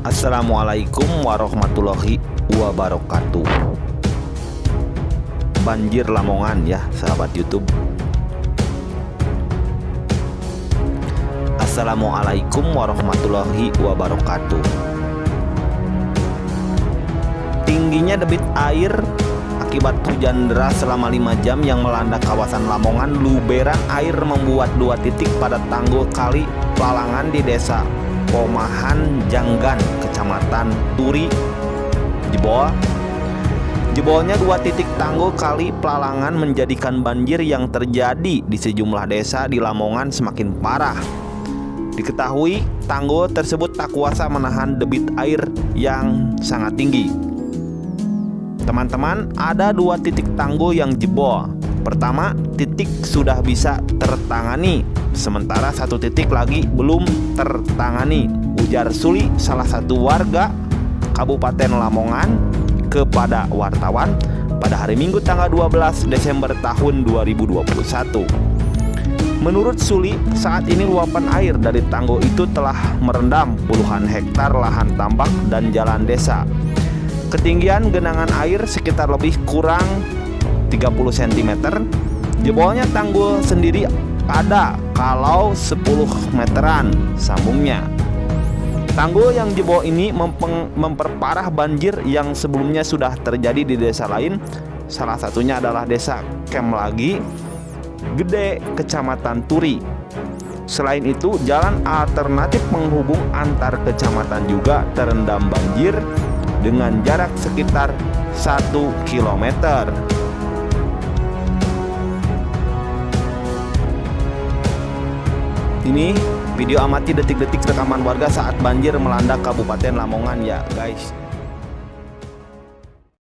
Assalamualaikum warahmatullahi wabarakatuh. Banjir Lamongan ya sahabat YouTube. Assalamualaikum warahmatullahi wabarakatuh. Tingginya debit air akibat hujan deras selama 5 jam yang melanda kawasan Lamongan, luberan air membuat 2 titik pada tanggul kali Plalangan di desa Pomahan Janggan, Kecamatan Turi, jebol. Jebolnya 2 titik tanggul kali Plalangan menjadikan banjir yang terjadi di sejumlah desa di Lamongan semakin parah. Diketahui tanggul tersebut tak kuasa menahan debit air yang sangat tinggi. Teman-teman, ada 2 titik tanggul yang jebol. Pertama, titik sudah bisa tertangani, sementara 1 titik lagi belum tertangani, ujar Suli, salah satu warga Kabupaten Lamongan, kepada wartawan pada hari Minggu tanggal 12 Desember tahun 2021. Menurut Suli, saat ini luapan air dari tanggul itu telah merendam puluhan hektar lahan tambak dan jalan desa. Ketinggian genangan air sekitar lebih kurang 30 cm. Jebolnya tanggul sendiri ada kalau 10 meteran sambungnya. Tanggul yang jebol ini memperparah banjir yang sebelumnya sudah terjadi di desa lain. Salah satunya adalah desa Kemlagi Gede, Kecamatan Turi. Selain itu, jalan alternatif penghubung antar kecamatan juga terendam banjir dengan jarak sekitar 1 km. Ini video amati detik-detik rekaman warga saat banjir melanda Kabupaten Lamongan ya guys.